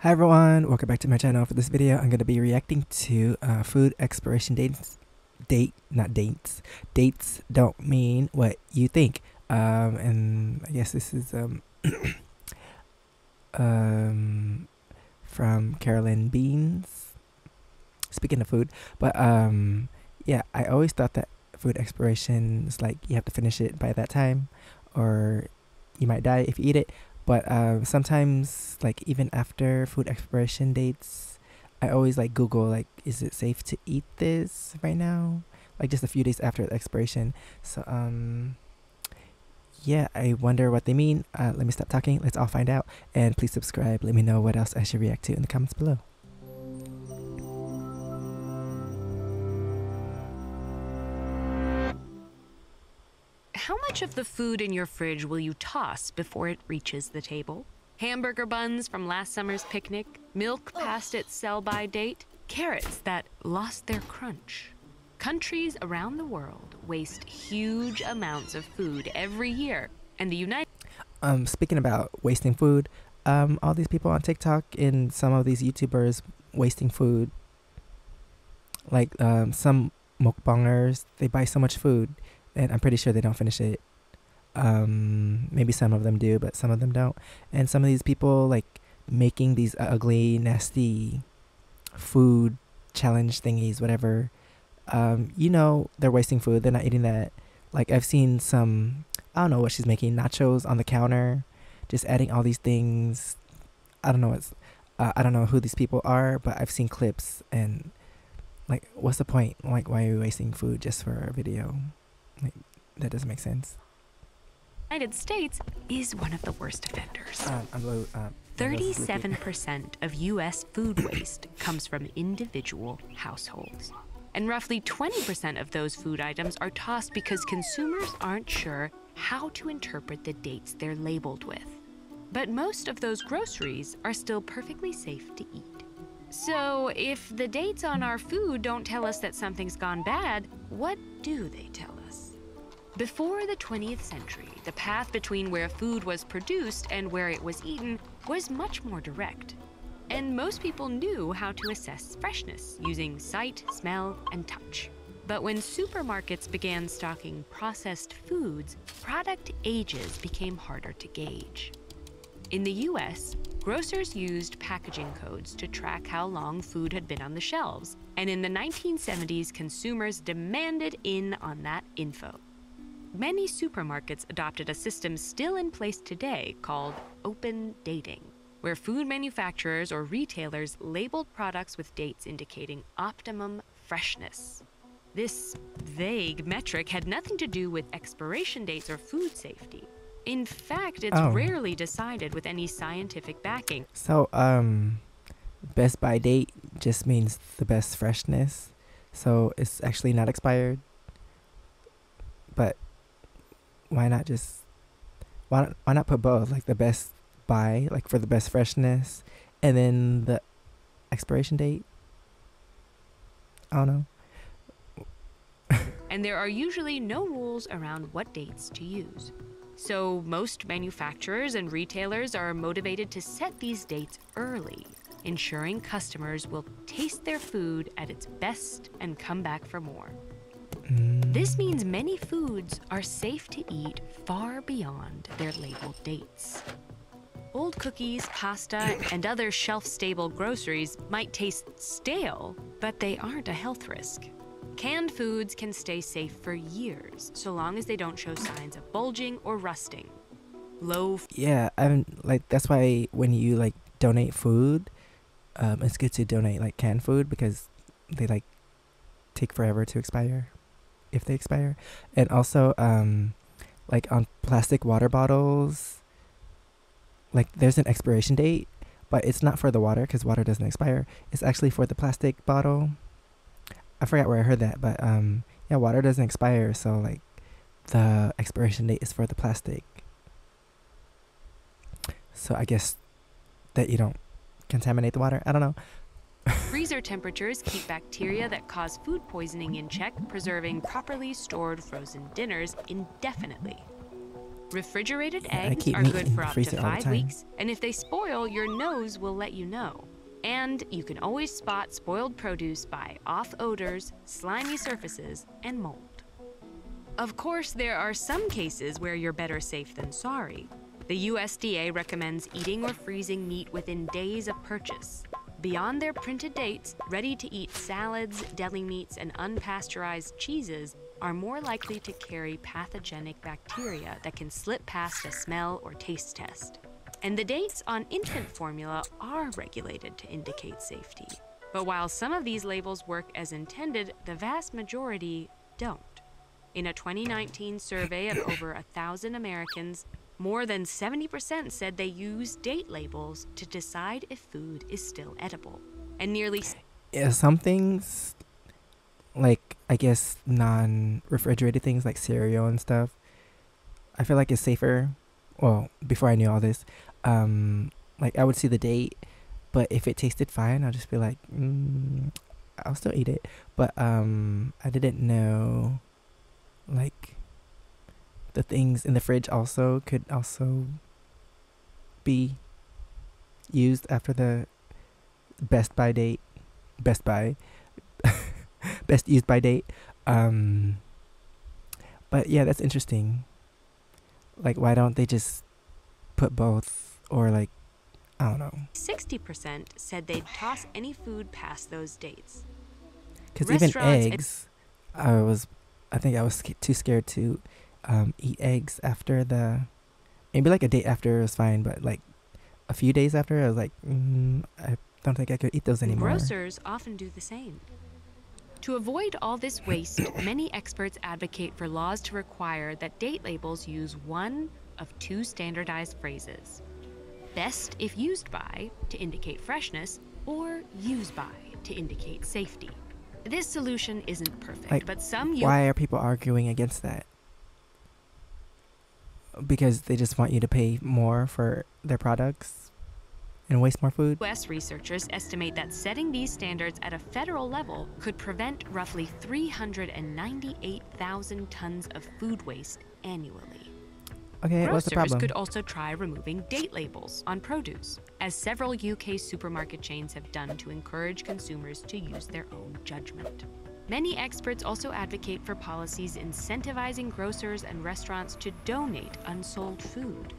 Hi everyone, welcome back to my channel. For this video, I'm going to be reacting to food expiration dates. Not dates. Dates don't mean what you think. And I guess this is from Carolyn Beans. Speaking of food, but yeah, I always thought that food expiration is like you have to finish it by that time, or you might die if you eat it. But sometimes, like even after food expiration dates, I always like Google like, is it safe to eat this right now? Like just a few days after the expiration. So yeah, I wonder what they mean. Let me stop talking. Let's all find out. And please subscribe. Let me know what else I should react to in the comments below. How much of the food in your fridge will you toss before it reaches the table? Hamburger buns from last summer's picnic, milk past its sell-by date, carrots that lost their crunch. Countries around the world waste huge amounts of food every year, and the United Speaking about wasting food, all these people on TikTok and some of these YouTubers wasting food, like some mukbangers, they buy so much food and I'm pretty sure they don't finish it. Maybe some of them do, but some of them don't. And some of these people like making these ugly, nasty food challenge thingies, whatever. You know, they're wasting food. They're not eating that. Like I've seen some, I don't know what she's making, nachos on the counter, just adding all these things. I don't know I don't know who these people are, but I've seen clips and like, what's the point? Like, why are we wasting food just for a video? Like, that doesn't make sense. United States is one of the worst offenders. 37% of U.S. food waste comes from individual households. And roughly 20% of those food items are tossed because consumers aren't sure how to interpret the dates they're labeled with. But most of those groceries are still perfectly safe to eat. So if the dates on our food don't tell us that something's gone bad, what do they tell us? Before the 20th century, the path between where food was produced and where it was eaten was much more direct. And most people knew how to assess freshness using sight, smell, and touch. But when supermarkets began stocking processed foods, product ages became harder to gauge. In the US, grocers used packaging codes to track how long food had been on the shelves. And in the 1970s, consumers demanded in on that info. Many supermarkets adopted a system still in place today called open dating, where food manufacturers or retailers labeled products with dates indicating optimum freshness. This vague metric had nothing to do with expiration dates or food safety. In fact, it's rarely decided with any scientific backing. So, best by date just means the best freshness. So it's actually not expired. But why not not put both, like the best by, like for the best freshness, and then the expiration date? I don't know. And there are usually no rules around what dates to use. So most manufacturers and retailers are motivated to set these dates early, ensuring customers will taste their food at its best and come back for more. This means many foods are safe to eat far beyond their labeled dates. Old cookies, pasta, and other shelf-stable groceries might taste stale, but they aren't a health risk. Canned foods can stay safe for years, so long as they don't show signs of bulging or rusting. Yeah, like that's why when you like donate food, it's good to donate like canned food because they like take forever to expire, if they expire. And also like on plastic water bottles, like there's an expiration date, but it's not for the water because water doesn't expire. It's actually for the plastic bottle. I forgot where I heard that, but yeah, water doesn't expire, so like the expiration date is for the plastic. So I guess that you don't contaminate the water. I don't know. Freezer temperatures keep bacteria that cause food poisoning in check, preserving properly stored frozen dinners indefinitely. Refrigerated Yeah, I eggs keep are meat good in for the up to freezer all the 5 time. weeks, and if they spoil, your nose will let you know. And you can always spot spoiled produce by off odors, slimy surfaces, and mold. Of course, there are some cases where you're better safe than sorry. The USDA recommends eating or freezing meat within days of purchase. Beyond their printed dates, ready-to-eat salads, deli meats, and unpasteurized cheeses are more likely to carry pathogenic bacteria that can slip past a smell or taste test. And the dates on infant formula are regulated to indicate safety. But while some of these labels work as intended, the vast majority don't. In a 2019 survey of over 1,000 Americans, more than 70% said they use date labels to decide if food is still edible. And nearly Yeah, some things, like I guess non-refrigerated things like cereal and stuff, I feel like it's safer. Well, before I knew all this, like I would see the date, but if it tasted fine, I'll just be like, I'll still eat it. But I didn't know, like, the things in the fridge also could also be used after the best by date, best by, best used by date. But yeah, that's interesting. Like, why don't they just put both, or like, I don't know. 60% said they'd toss any food past those dates. Because even Restaurants and- eggs, I think I was too scared to eat eggs after maybe like a day after was fine, but like a few days after, I was like, I don't think I could eat those anymore. Grocers often do the same. To avoid all this waste, many experts advocate for laws to require that date labels use one of two standardized phrases. Best if used by, to indicate freshness, or used by, to indicate safety. This solution isn't perfect, Like, but some why are people arguing against that? Because they just want you to pay more for their products and waste more food? U.S. researchers estimate that setting these standards at a federal level could prevent roughly 398,000 tons of food waste annually. Okay, what's the Grocers problem? could also try removing date labels on produce, as several UK supermarket chains have done to encourage consumers to use their own judgment. Many experts also advocate for policies incentivizing grocers and restaurants to donate unsold food.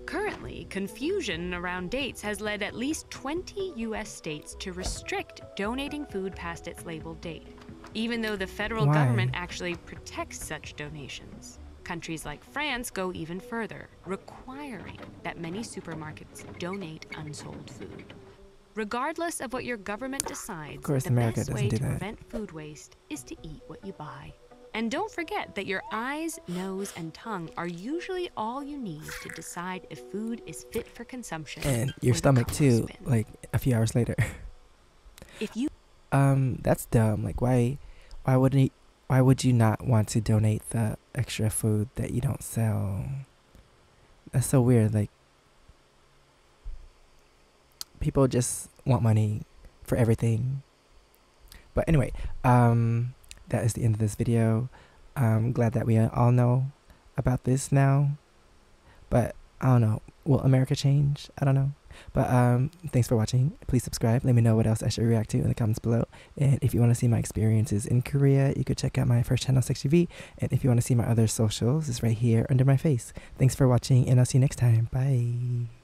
Currently, confusion around dates has led at least 20 U.S. states to restrict donating food past its labeled date, even though the federal Why? government actually protects such donations. Countries like France go even further, requiring that many supermarkets donate unsold food. Regardless of what your government decides, course, the America best doesn't way do to that. prevent food waste is to eat what you buy. And don't forget that your eyes, nose, and tongue are usually all you need to decide if food is fit for consumption. And or your the stomach compost too, bin. like a few hours later. If you That's dumb. Like, why would you not want to donate the extra food that you don't sell? That's so weird. Like, people just want money for everything. But anyway, that is the end of this video. I'm glad that we all know about this now. But I don't know. Will America change? I don't know. But thanks for watching. Please subscribe. Let me know what else I should react to in the comments below. And if you want to see my experiences in Korea, you could check out my first channel, SEKSHI V. And if you want to see my other socials, it's right here under my face. Thanks for watching, and I'll see you next time. Bye.